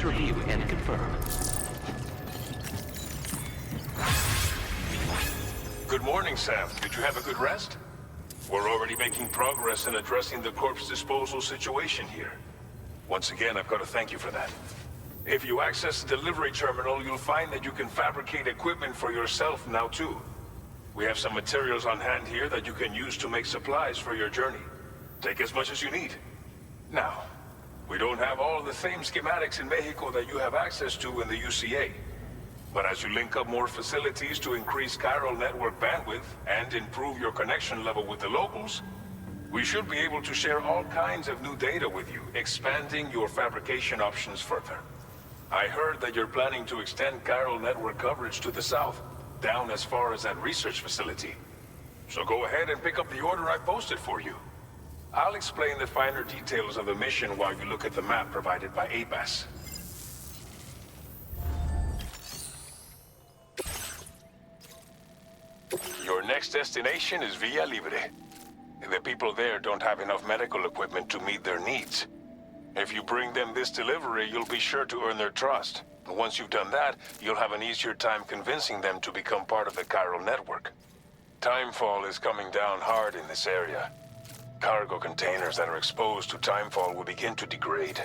Let's review and confirm. Good morning, Sam. Did you have a good rest? We're already making progress in addressing the corpse disposal situation here. Once again, I've got to thank you for that. If you access the delivery terminal, you'll find that you can fabricate equipment for yourself now too. We have some materials on hand here that you can use to make supplies for your journey. Take as much as you need. Now, we don't have all the same schematics in Mexico that you have access to in the UCA. But as you link up more facilities to increase chiral network bandwidth and improve your connection level with the locals, we should be able to share all kinds of new data with you, expanding your fabrication options further. I heard that you're planning to extend chiral network coverage to the south, down as far as that research facility. So go ahead and pick up the order I posted for you. I'll explain the finer details of the mission while you look at the map provided by ABAS. Your next destination is Villa Libre. The people there don't have enough medical equipment to meet their needs. If you bring them this delivery, you'll be sure to earn their trust. Once you've done that, you'll have an easier time convincing them to become part of the chiral network. Timefall is coming down hard in this area. Cargo containers that are exposed to timefall will begin to degrade.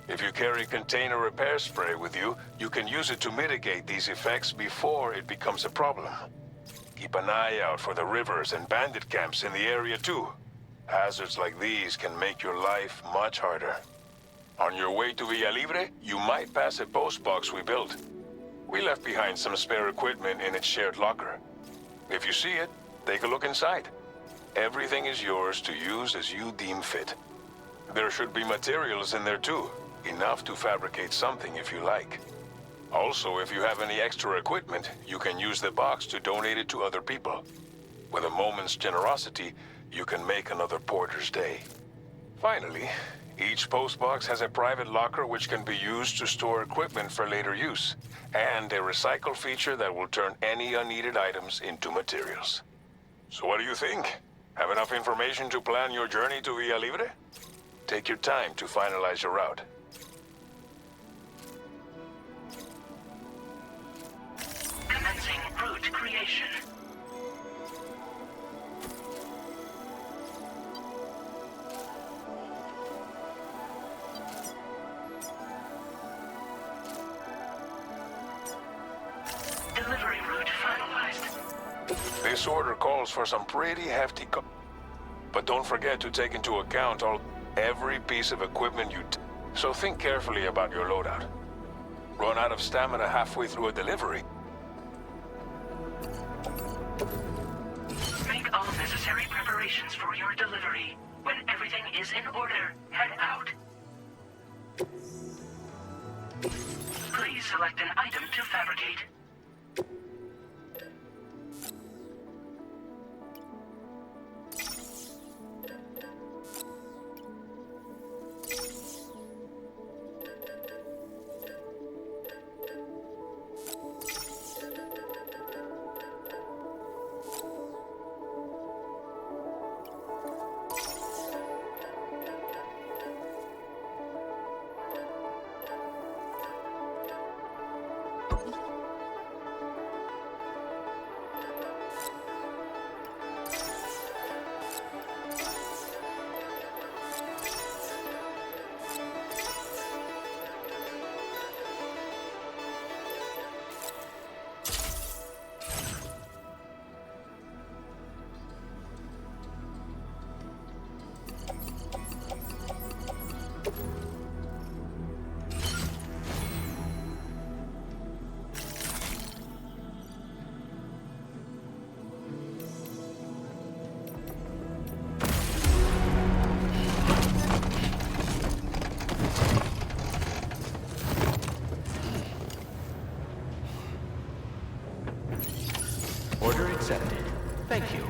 If you carry container repair spray with you, you can use it to mitigate these effects before it becomes a problem. Keep an eye out for the rivers and bandit camps in the area too. Hazards like these can make your life much harder. On your way to Villa Libre, you might pass a post box we built. We left behind some spare equipment in its shared locker. If you see it, take a look inside. Everything is yours to use as you deem fit. There should be materials in there too, enough to fabricate something if you like. Also, if you have any extra equipment, you can use the box to donate it to other people. With a moment's generosity, you can make another porter's day. Finally, each postbox has a private locker which can be used to store equipment for later use, and a recycle feature that will turn any unneeded items into materials. So what do you think? Have enough information to plan your journey to Villa Libre? Take your time to finalize your route. Commencing route creation. Delivery route finalized. This order calls for some pretty hefty but don't forget to take into account every piece of equipment so think carefully about your loadout. Run out of stamina halfway through a delivery. Make all necessary preparations for your delivery. When everything is in order, head out. Please select an item to fabricate. Order accepted. Thank you.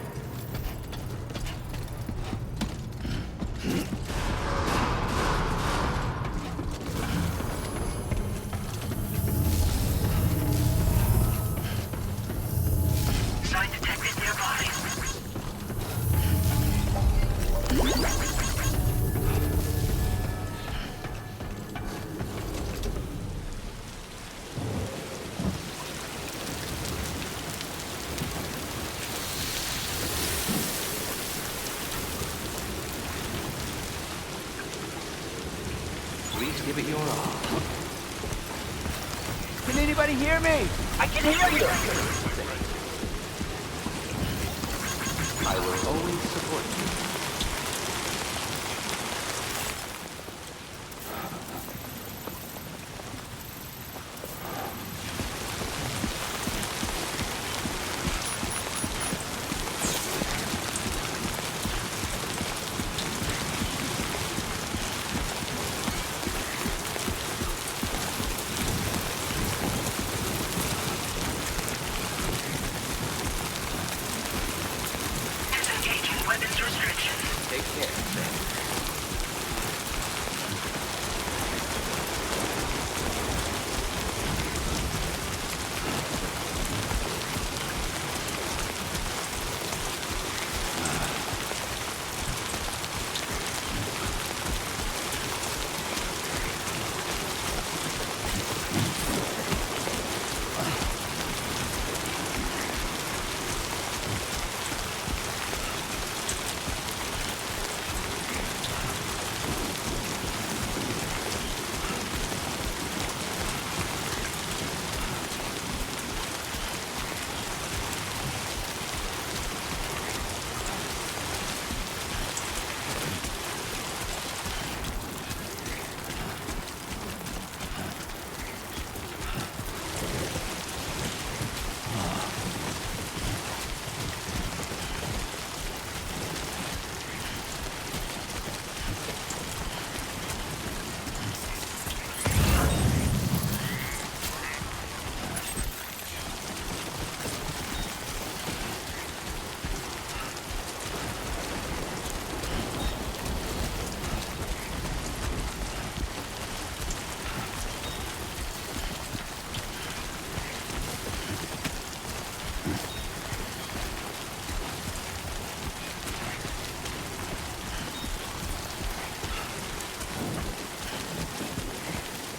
Sign detected nearby. Give it your all. Can anybody hear me? I can hear you! I will always support you. Disengaging weapons restrictions. Take care, friend.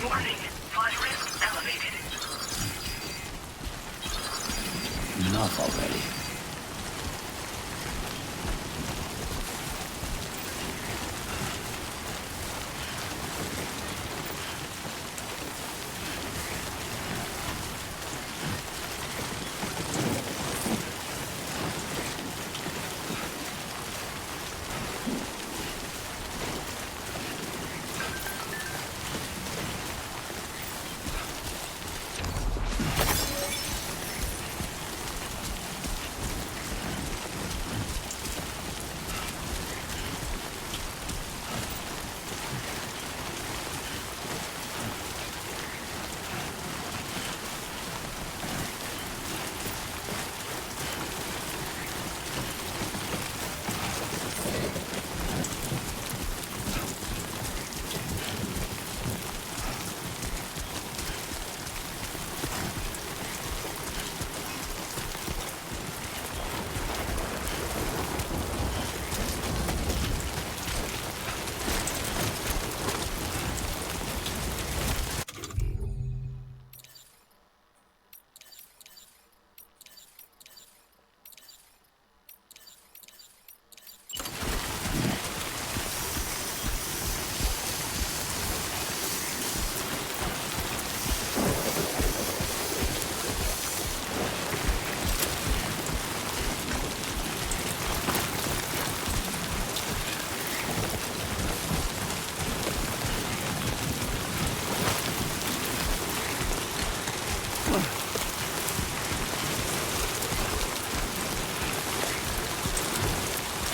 Warning. Flight risk elevated. Enough already.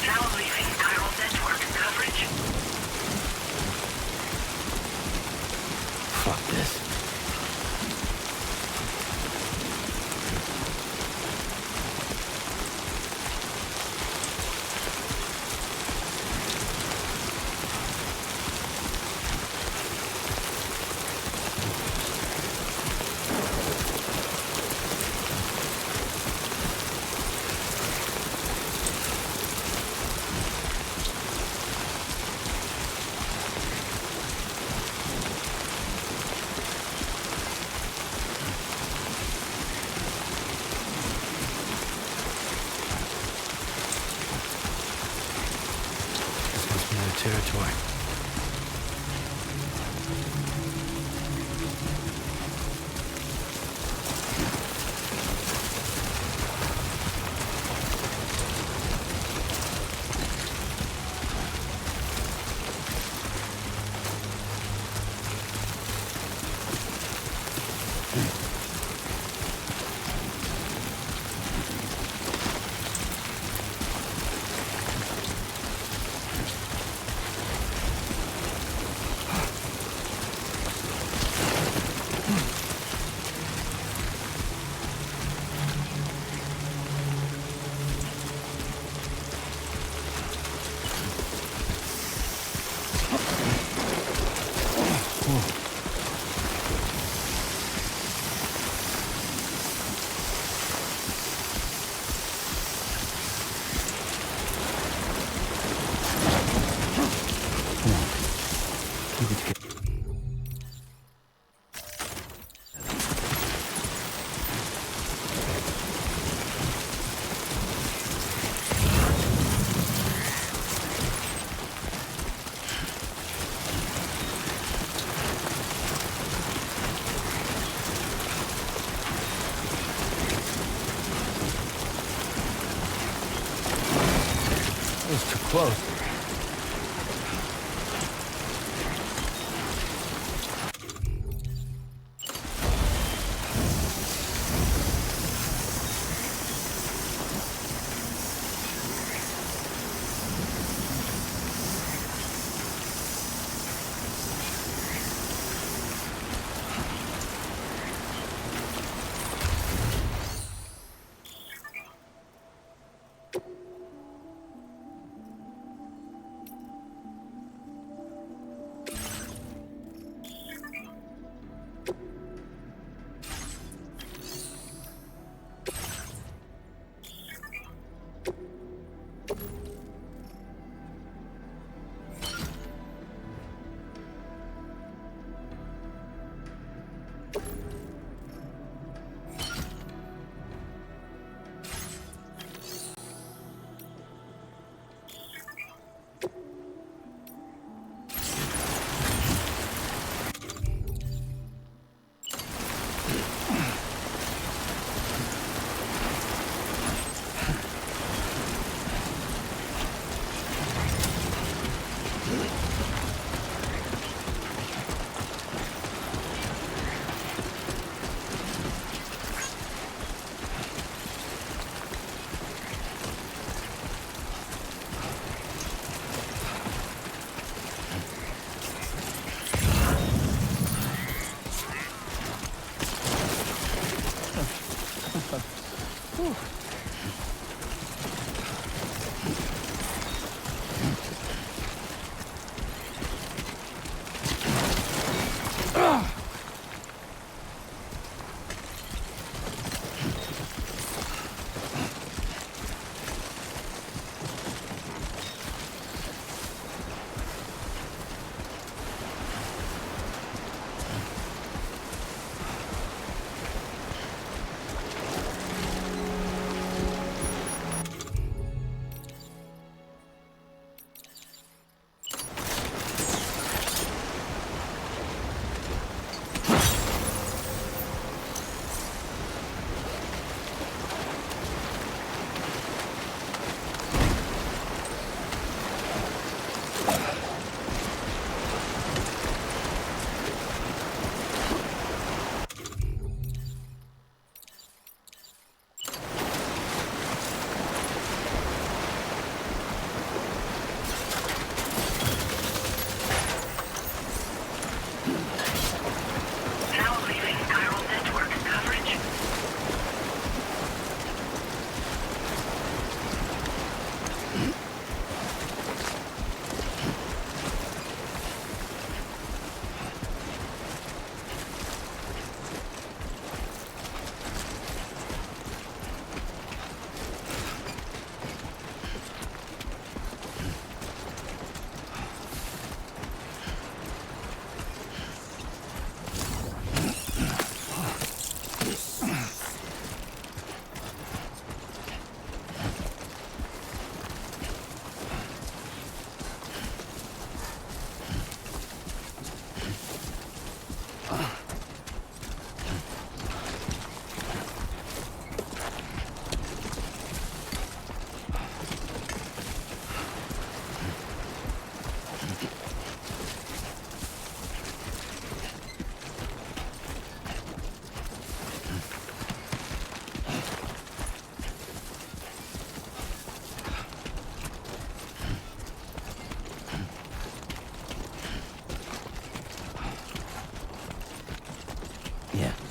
Now leaving chiral network coverage. Fuck this. This must be their territory. Too close.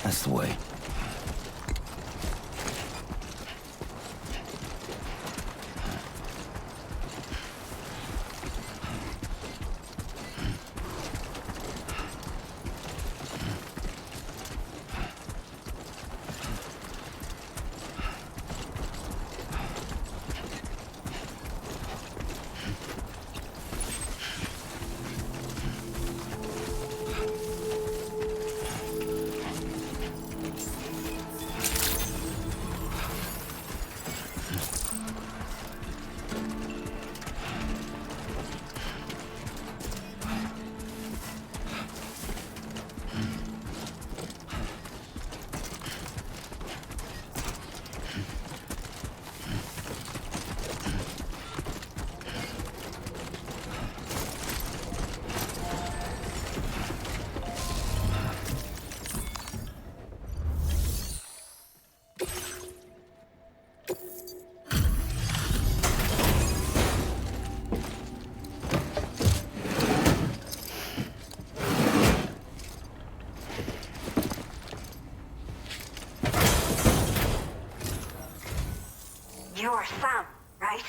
That's the way. You're Sam, right?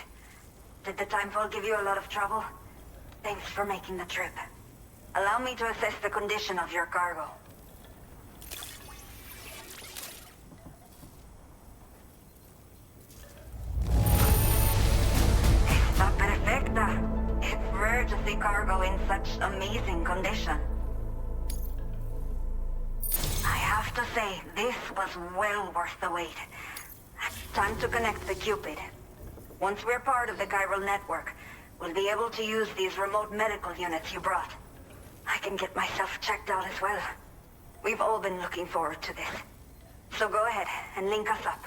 Did the timefall give you a lot of trouble? Thanks for making the trip. Allow me to assess the condition of your cargo. Está perfecta. It's rare to see cargo in such amazing condition. I have to say, this was well worth the wait. Time to connect the Cupid. Once we're part of the chiral network, we'll be able to use these remote medical units you brought. I can get myself checked out as well. We've all been looking forward to this. So go ahead and link us up.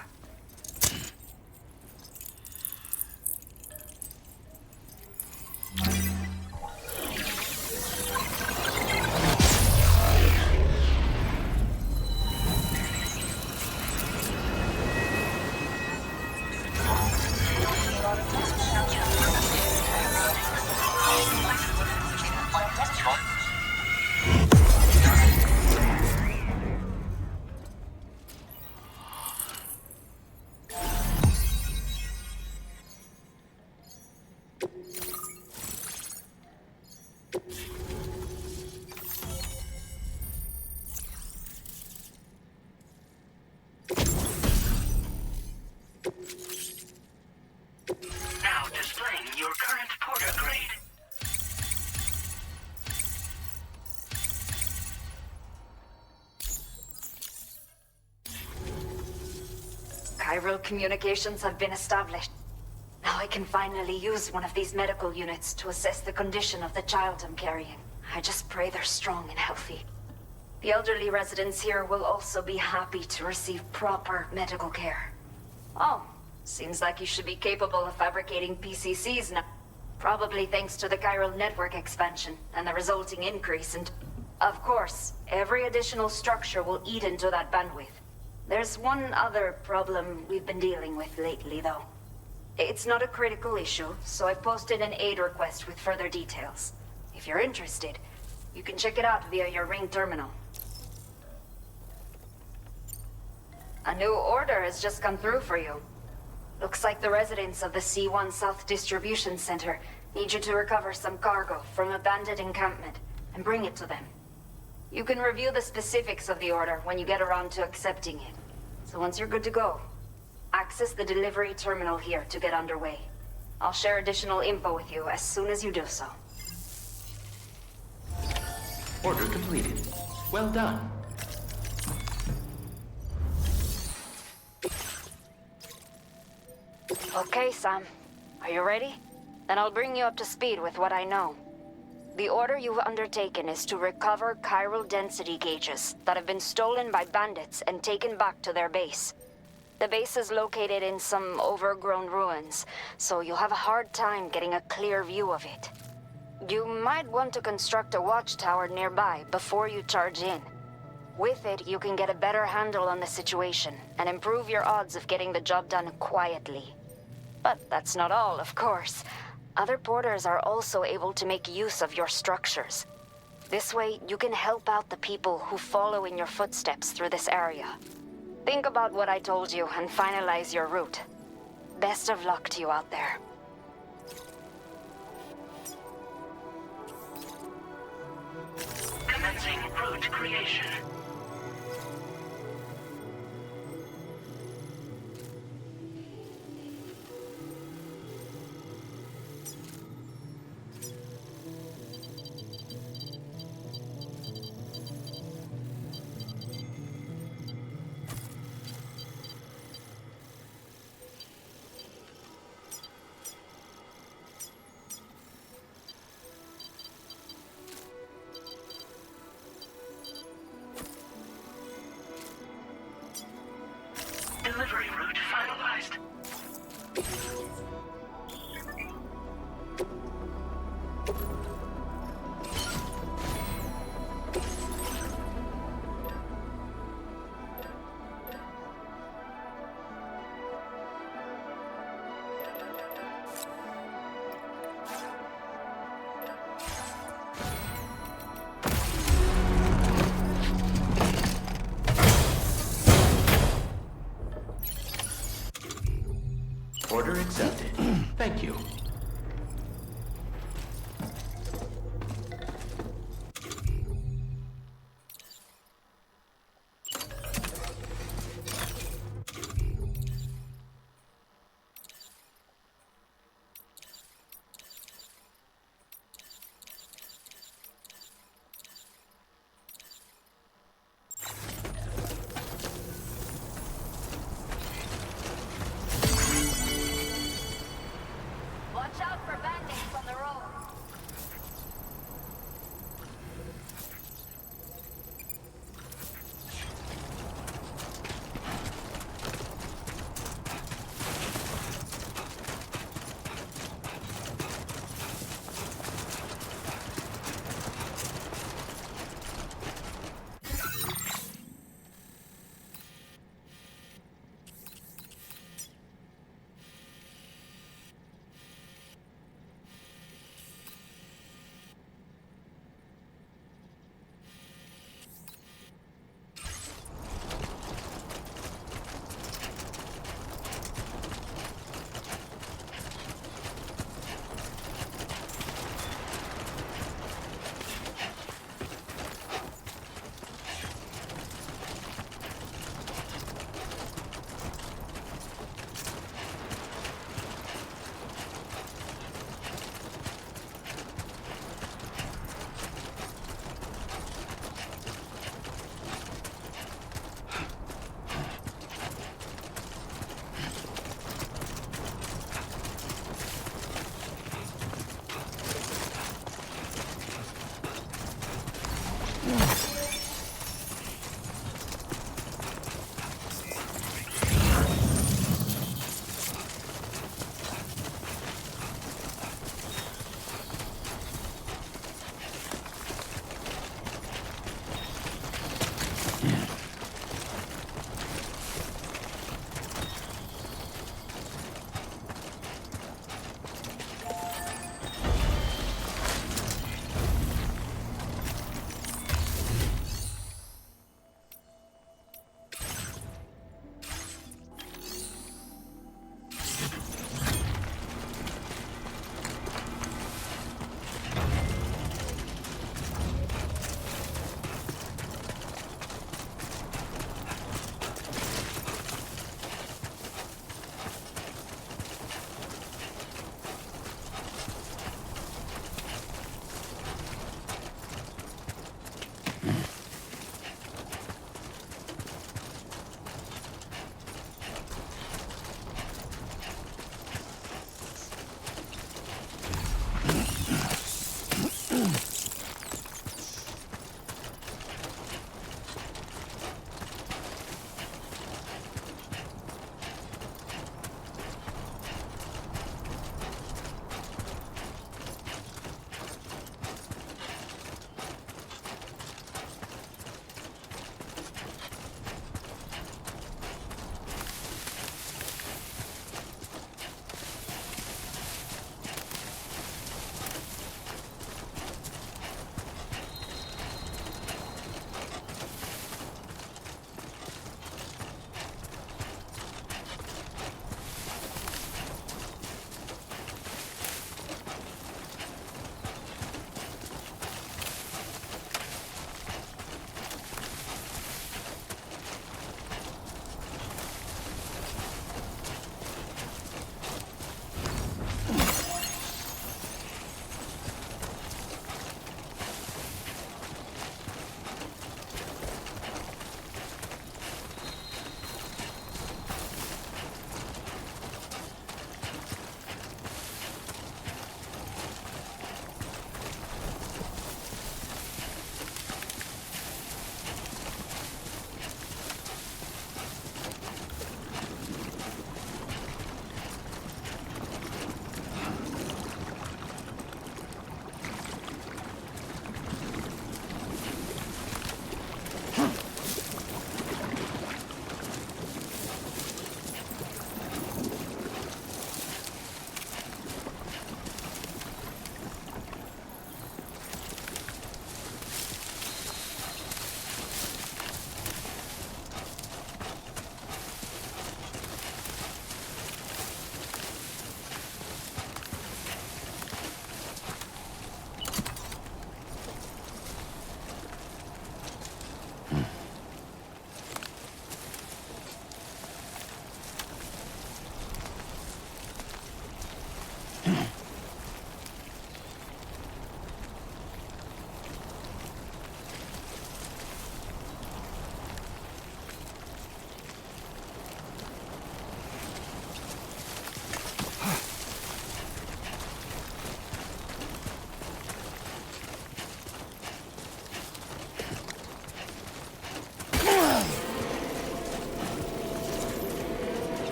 Now displaying your current porter grade. Chiral communications have been established. Now I can finally use one of these medical units to assess the condition of the child I'm carrying. I just pray they're strong and healthy. The elderly residents here will also be happy to receive proper medical care. Oh, seems like you should be capable of fabricating PCCs now. Probably thanks to the chiral network expansion and the resulting increase in... Of course, every additional structure will eat into that bandwidth. There's one other problem we've been dealing with lately, though. It's not a critical issue, so I posted an aid request with further details. If you're interested, you can check it out via your Ring terminal. A new order has just come through for you. Looks like the residents of the C1 South Distribution Center need you to recover some cargo from a bandit encampment and bring it to them. You can review the specifics of the order when you get around to accepting it. So once you're good to go, access the delivery terminal here to get underway. I'll share additional info with you as soon as you do so. Order completed. Well done. Okay, Sam. Are you ready? Then I'll bring you up to speed with what I know. The order you've undertaken is to recover chiral density gauges that have been stolen by bandits and taken back to their base. The base is located in some overgrown ruins, so you'll have a hard time getting a clear view of it. You might want to construct a watchtower nearby before you charge in. With it, you can get a better handle on the situation and improve your odds of getting the job done quietly. But that's not all, of course. Other porters are also able to make use of your structures. This way, you can help out the people who follow in your footsteps through this area. Think about what I told you and finalize your route. Best of luck to you out there. Commencing route creation.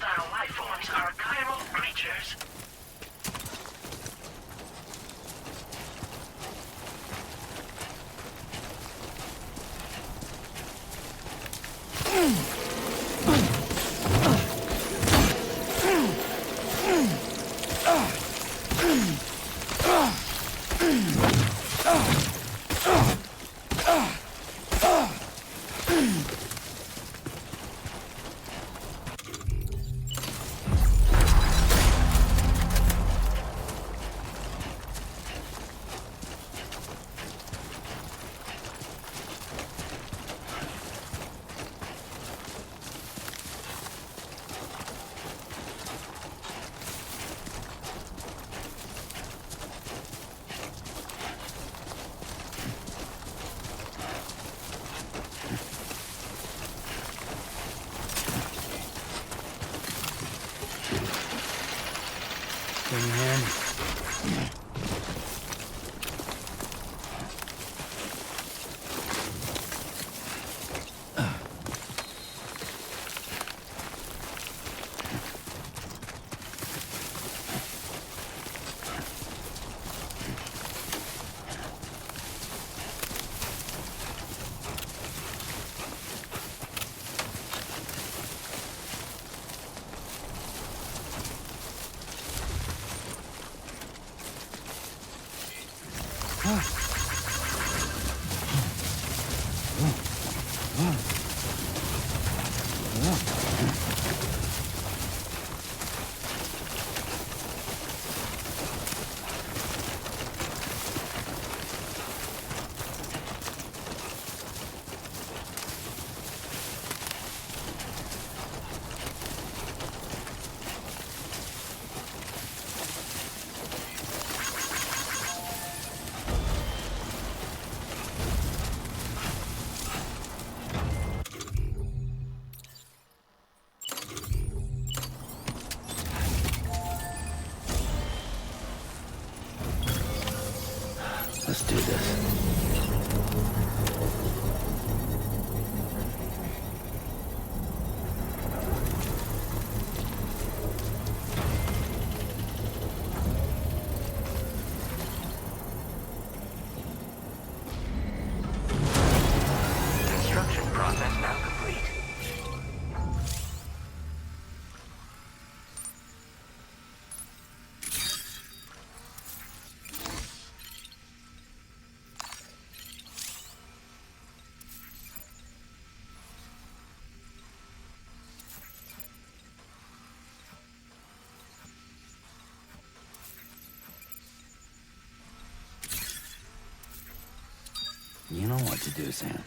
hostile life forms are chiral creatures. Give me a hand. Let's do this. Construction process now complete. You know what to do, Sam.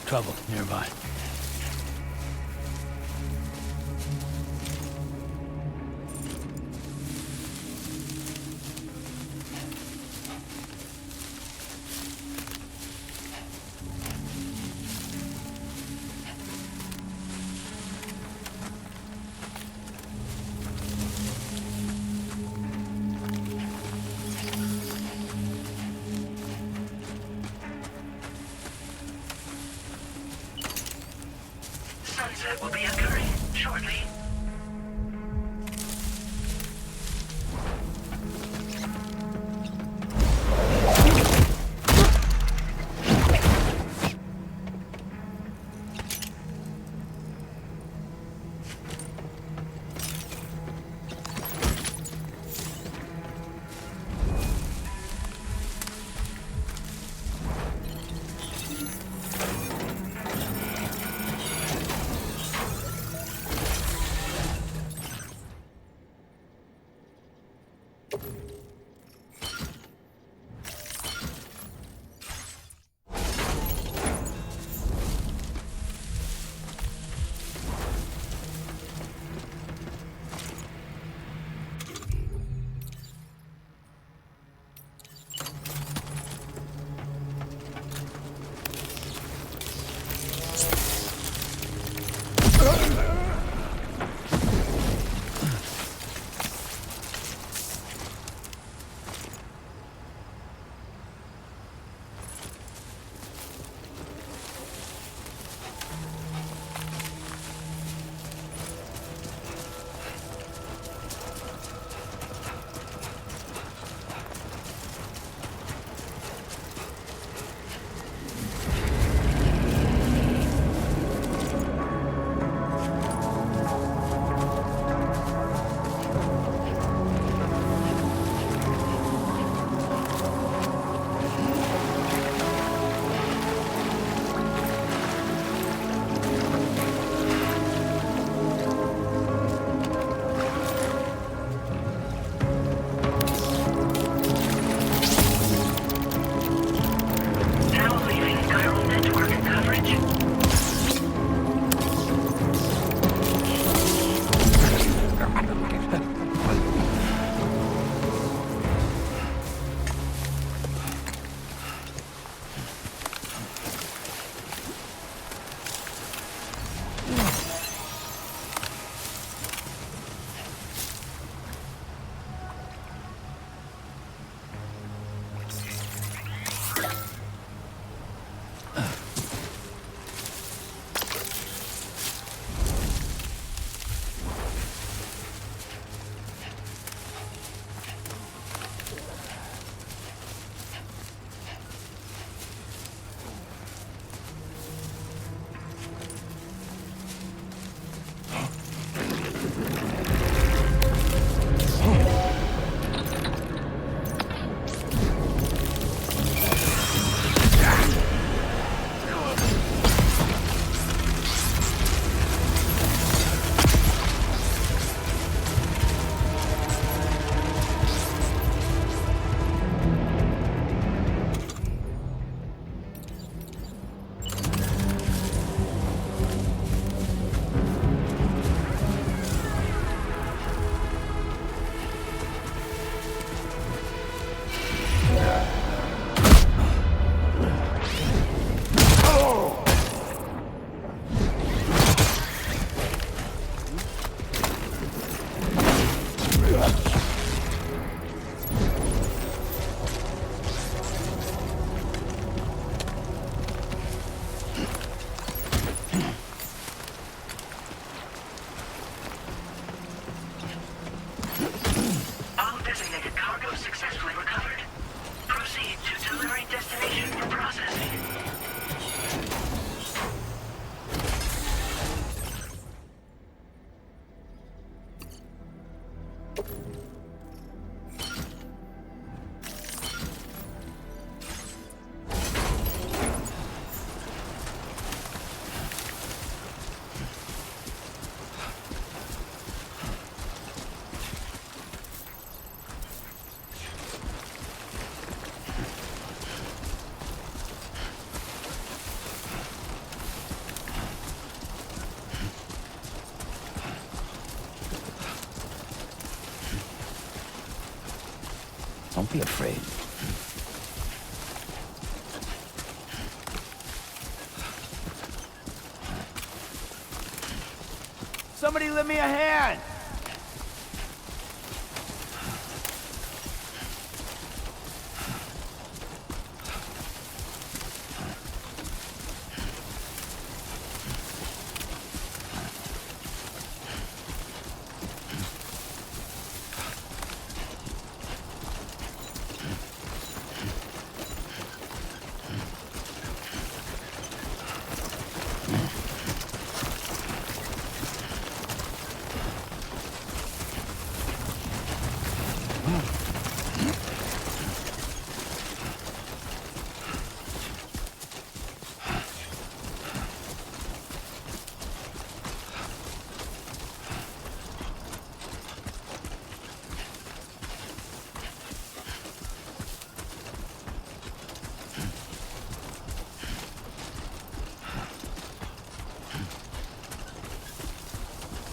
Trouble nearby. Sunset will be occurring shortly. Don't be afraid. Somebody lend me a hand!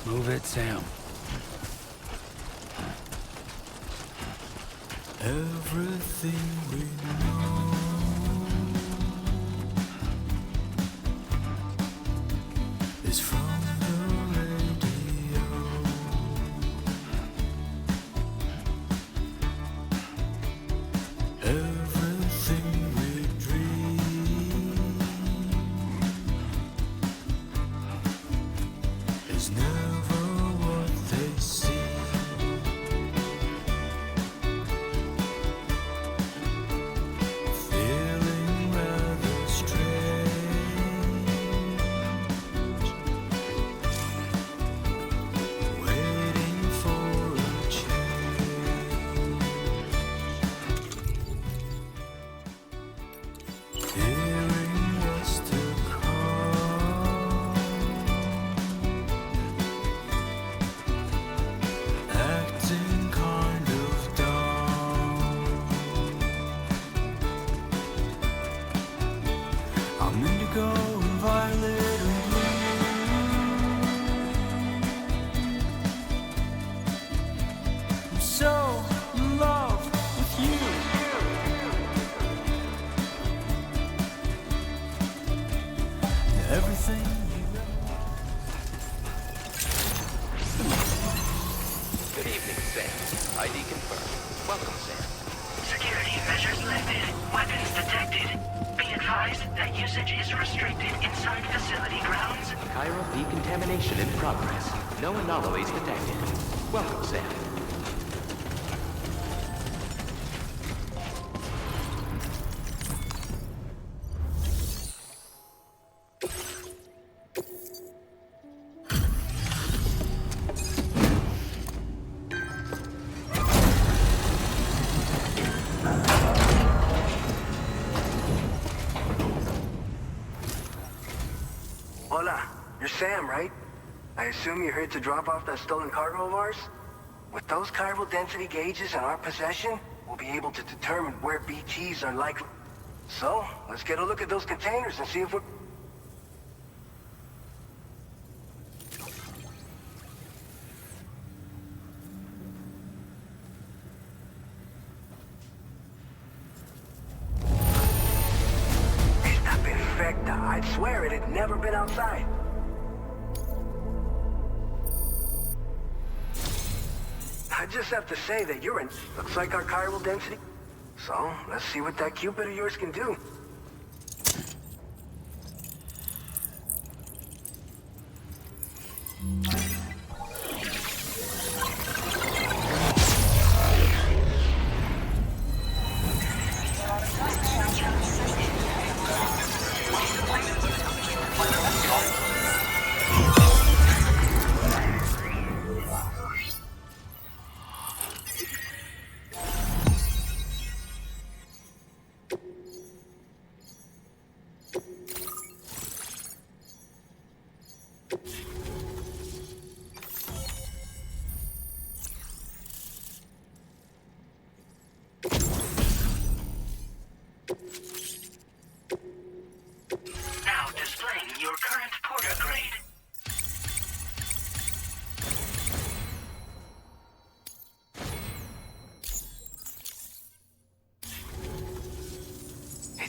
Move it, Sam. Everything we know is from the radio. Everything we dream is never what they see. Feeling rather strange, waiting for a change, hearing what's to come, acting kind of dumb. I'm indigo and violet and blue. I'm so in love with you. Everything you know. Good evening, Sam. ID confirmed. Welcome, Sam. Security measures lifted. Weapons detected. Be advised that usage is restricted inside facility grounds. Chiral decontamination in progress. No anomalies detected. Welcome, Sam. Hola, you're Sam, right? I assume you're here to drop off that stolen cargo of ours? With those chiral density gauges in our possession, we'll be able to determine where BTs are likely. So, let's get a look at those containers and see if we're... Está perfecta. I'd swear it had never been outside. I just have to say that urine looks like our chiral density. So, let's see what that Cupid of yours can do.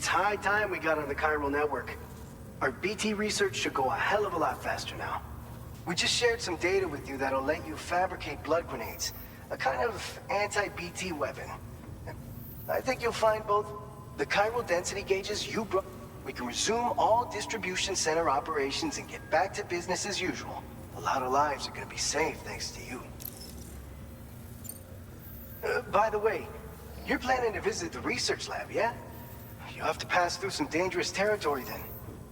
It's high time we got on the chiral network. Our BT research should go a hell of a lot faster now. We just shared some data with you that'll let you fabricate blood grenades, a kind of anti-BT weapon. I think you'll find both the chiral density gauges you brought. We can resume all distribution center operations and get back to business as usual. A lot of lives are gonna be saved thanks to you. By the way, you're planning to visit the research lab, yeah? You'll have to pass through some dangerous territory then.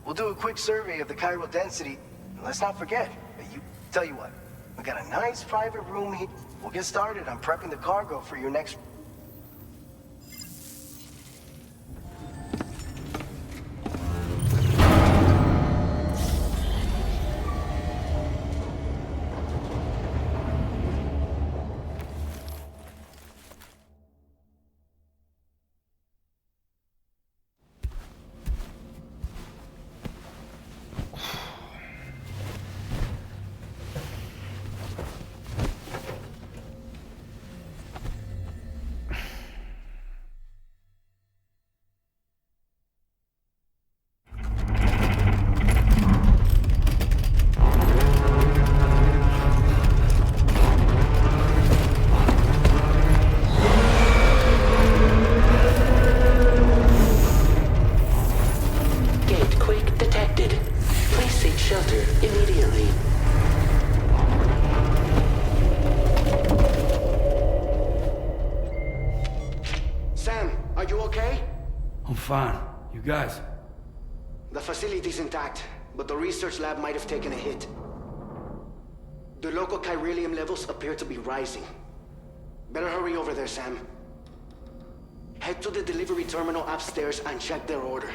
We'll do a quick survey of the chiral density. And let's not forget, tell you what, we got a nice private room here. We'll get started on prepping the cargo for your next... Fine. You guys? The facility's intact, but the research lab might have taken a hit. The local chiralium levels appear to be rising. Better hurry over there, Sam. Head to the delivery terminal upstairs and check their order.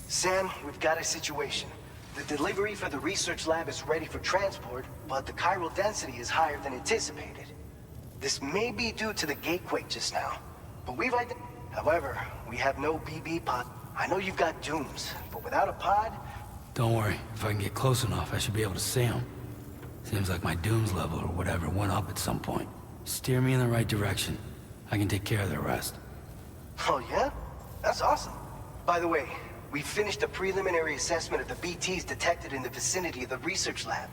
Sam, we've got a situation. The delivery for the research lab is ready for transport, but the chiral density is higher than anticipated. This may be due to the gatequake just now, but however, we have no BB pod. I know you've got dooms, but without a pod... Don't worry. If I can get close enough, I should be able to see them. Seems like my dooms level or whatever went up at some point. Steer me in the right direction. I can take care of the rest. Oh yeah? That's awesome. By the way, we finished a preliminary assessment of the BTs detected in the vicinity of the research lab.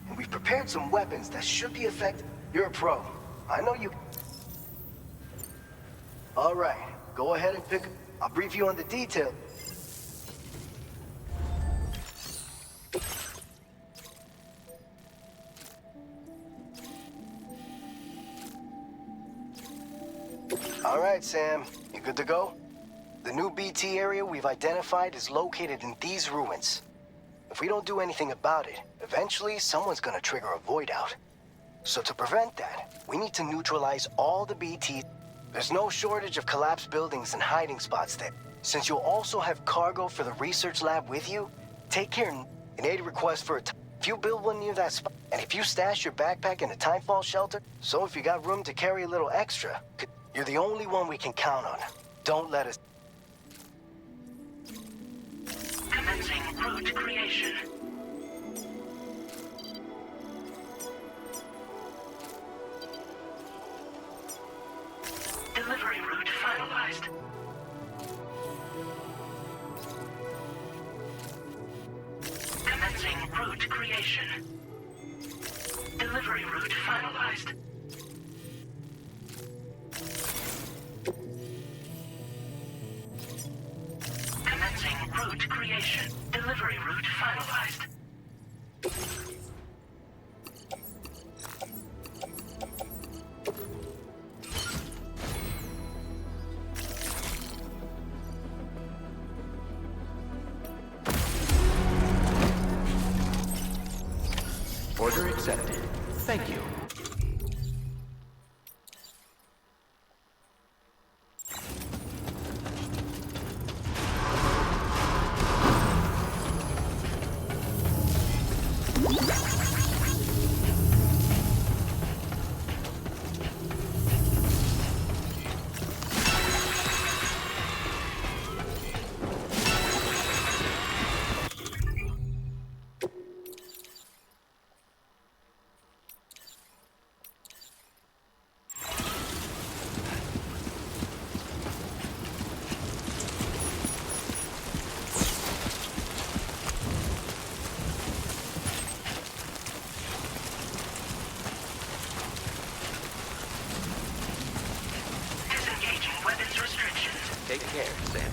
And we've prepared some weapons that should be effective. You're a pro. I know you... All right, go ahead and pick... I'll brief you on the detail. All right, Sam. You good to go? The new BT area we've identified is located in these ruins. If we don't do anything about it, eventually someone's gonna trigger a void out. So to prevent that, we need to neutralize all the BTs. There's no shortage of collapsed buildings and hiding spots there. Since you'll also have cargo for the research lab with you, take care and aid request for a if you build one near that spot, and if you stash your backpack in a timefall shelter, so if you got room to carry a little extra, you're the only one we can count on. Don't let us... Commencing route creation. Delivery route finalized. Commencing route creation. Delivery route finalized. Commencing route creation. Delivery route finalized. Order accepted. Thank you. Disengaging weapons restrictions. Take care, Sam.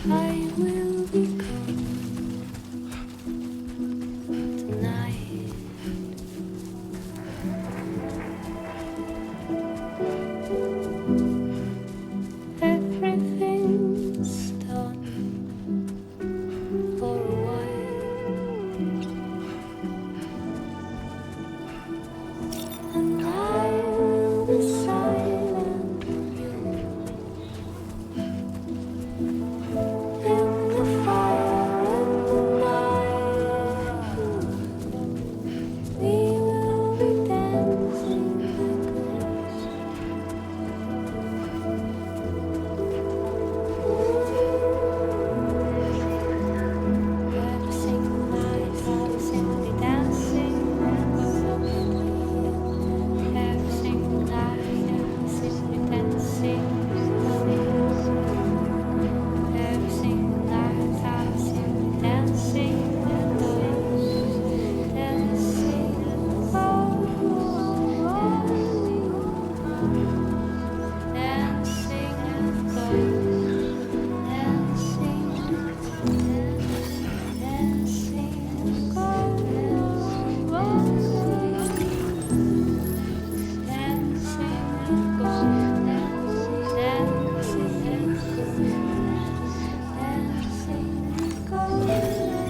I will be gone tonight. Everything's done for a while, and I will be silent with you. In the fire and the night, we will be dancing like ghosts. Every single night, I'll simply dancing like ghosts. Every single night, I'll simply dancing like ghosts. Every single night I'm simply dancing with those, dancing with dancing with those, dancing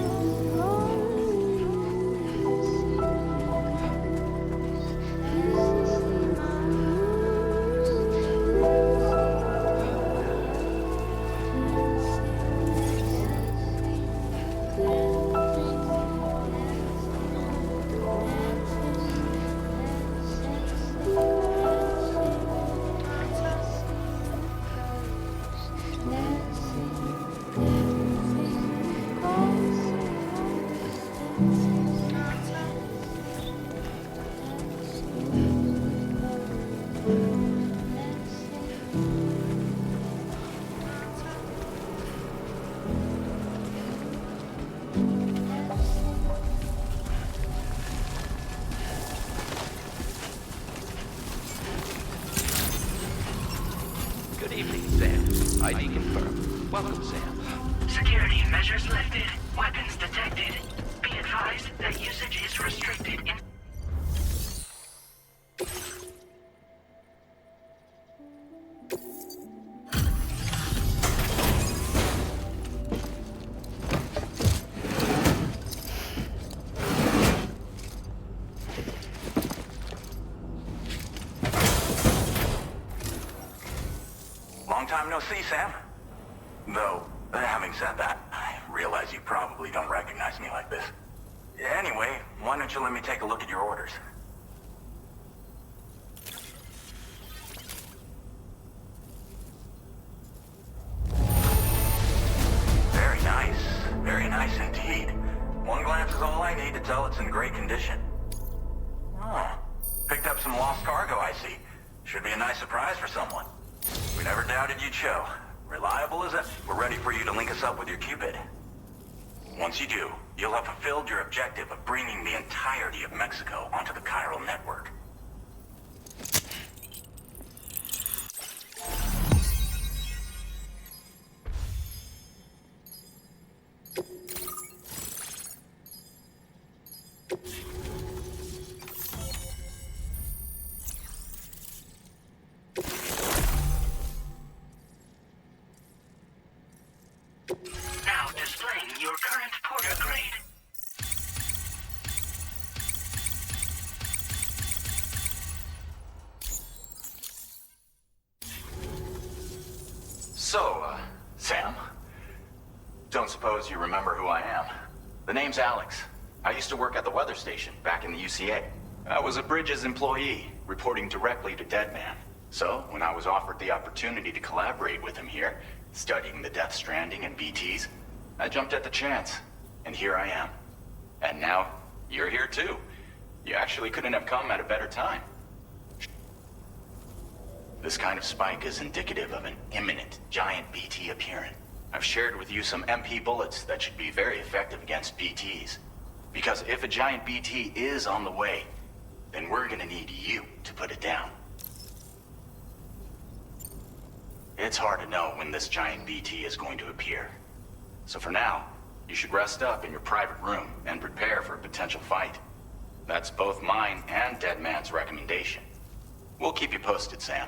Good evening, Sam. ID confirmed. Welcome, Sam. Security measures lifted. Weapons detected. Be advised that usage is restricted in... Long time no see, Sam. Though, having said that, I realize you probably don't recognize me like this. Anyway, why don't you let me take a look at your orders? Very nice indeed. One glance is all I need to tell it's in great condition. Oh, picked up some lost cargo, I see. Should be a nice surprise for someone. We never doubted you'd show. Reliable as ever. We're ready for you to link us up with your Cupid. Once you do, you'll have fulfilled your objective of bringing the entirety of Mexico onto the chiral network. Now displaying your current porter grade. So, Sam, don't suppose you remember who I am? The name's Alex. I used to work at the weather station back in the UCA. I was a Bridges employee, reporting directly to Deadman. So, when I was offered the opportunity to collaborate with him here, studying the Death Stranding and BTs, I jumped at the chance. and here I am. And now, you're here too. You actually couldn't have come at a better time. This kind of spike is indicative of an imminent giant BT appearing. I've shared with you some MP bullets that should be very effective against BTs. Because if a giant BT is on the way, then we're gonna need you to put it down. It's hard to know when this giant BT is going to appear. So for now, you should rest up in your private room and prepare for a potential fight. That's both mine and Deadman's recommendation. We'll keep you posted, Sam.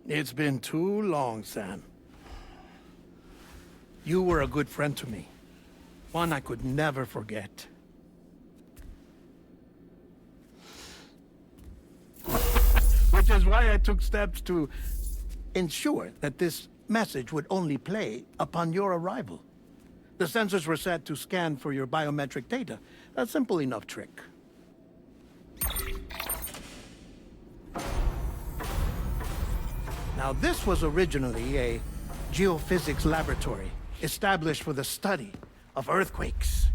It's been too long, Sam. You were a good friend to me. One I could never forget. Which is why I took steps to ensure that this message would only play upon your arrival. The sensors were set to scan for your biometric data. A simple enough trick. Now, this was originally a geophysics laboratory established for the study of earthquakes.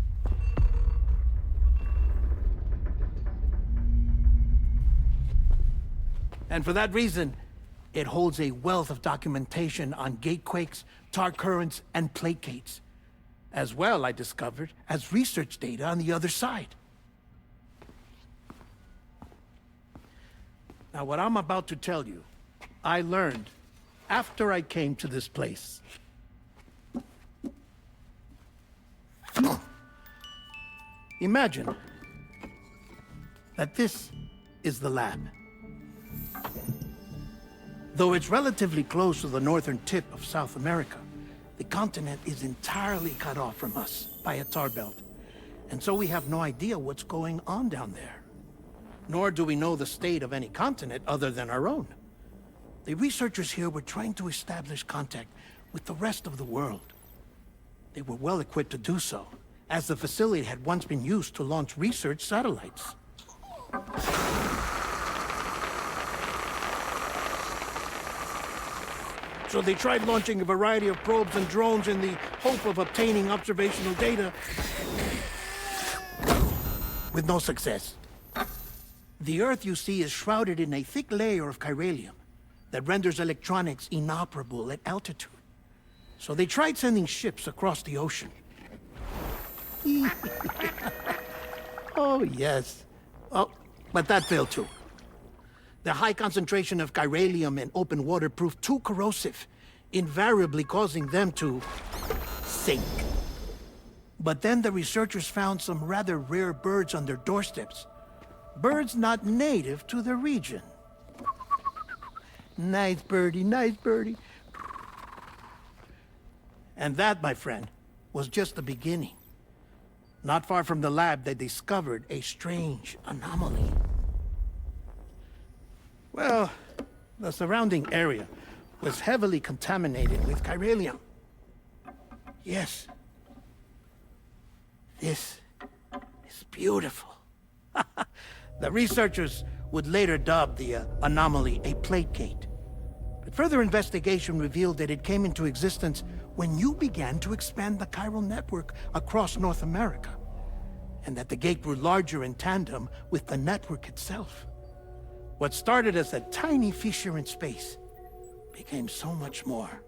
And for that reason, it holds a wealth of documentation on gatequakes, tar currents, and plate gates. As well, I discovered, as research data on the other side. Now, what I'm about to tell you, I learned after I came to this place. Imagine that this is the lab. Though it's relatively close to the northern tip of South America, the continent is entirely cut off from us by a tar belt. And so we have no idea what's going on down there. Nor do we know the state of any continent other than our own. The researchers here were trying to establish contact with the rest of the world. They were well equipped to do so, as the facility had once been used to launch research satellites. So they tried launching a variety of probes and drones in the hope of obtaining observational data, with no success. The Earth, you see, is shrouded in a thick layer of chiralium that renders electronics inoperable at altitude. So they tried sending ships across the ocean. Oh, yes. Oh, but that failed too. The high concentration of chiralium in open water proved too corrosive, invariably causing them to sink. But then the researchers found some rather rare birds on their doorsteps. Birds not native to the region. Nice birdie, nice birdie. And that, my friend, was just the beginning. Not far from the lab, they discovered a strange anomaly. Well, the surrounding area was heavily contaminated with chiralium. Yes. This is beautiful. The researchers would later dub the anomaly a plate gate. But further investigation revealed that it came into existence when you began to expand the chiral network across North America, and that the gate grew larger in tandem with the network itself. What started as a tiny fissure in space became so much more.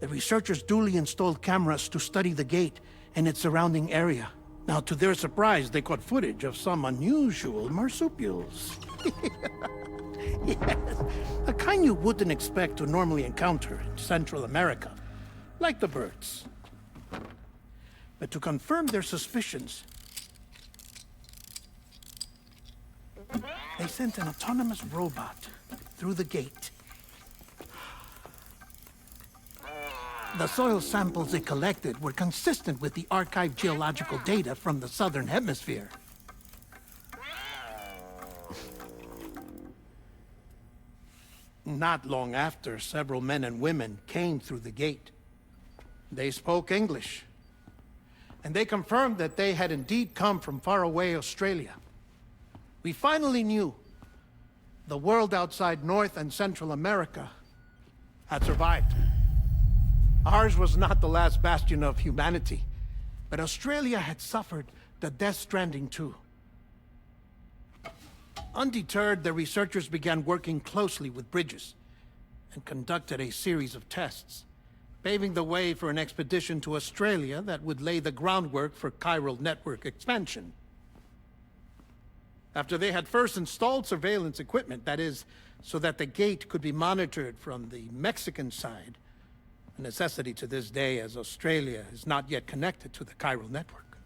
The researchers duly installed cameras to study the gate and its surrounding area. Now, to their surprise, they caught footage of some unusual marsupials. Yes, the kind you wouldn't expect to normally encounter in Central America, like the birds. But to confirm their suspicions, they sent an autonomous robot through the gate. The soil samples it collected were consistent with the archived geological data from the southern hemisphere. Not long after, several men and women came through the gate. They spoke English, and they confirmed that they had indeed come from faraway Australia. We finally knew the world outside North and Central America had survived. Ours was not the last bastion of humanity, but Australia had suffered the Death Stranding too. Undeterred, the researchers began working closely with Bridges and conducted a series of tests, paving the way for an expedition to Australia that would lay the groundwork for chiral network expansion. After they had first installed surveillance equipment, that is, so that the gate could be monitored from the Mexican side, a necessity to this day as Australia is not yet connected to the chiral network.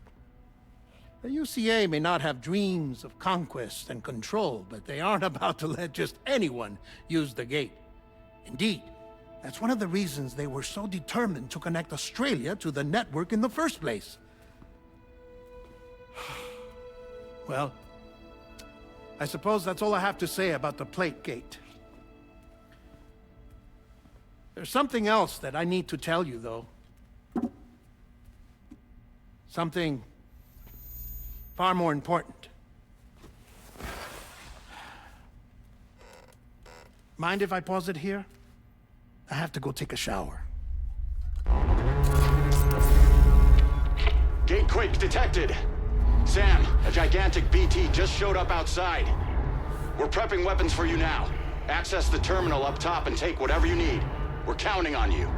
The UCA may not have dreams of conquest and control, but they aren't about to let just anyone use the gate. Indeed, that's one of the reasons they were so determined to connect Australia to the network in the first place. Well, I suppose that's all I have to say about the plate gate. There's something else that I need to tell you, though. Something far more important. Mind if I pause it here? I have to go take a shower. Gate quake detected. Sam, a gigantic BT just showed up outside. We're prepping weapons for you now. Access the terminal up top and take whatever you need. We're counting on you.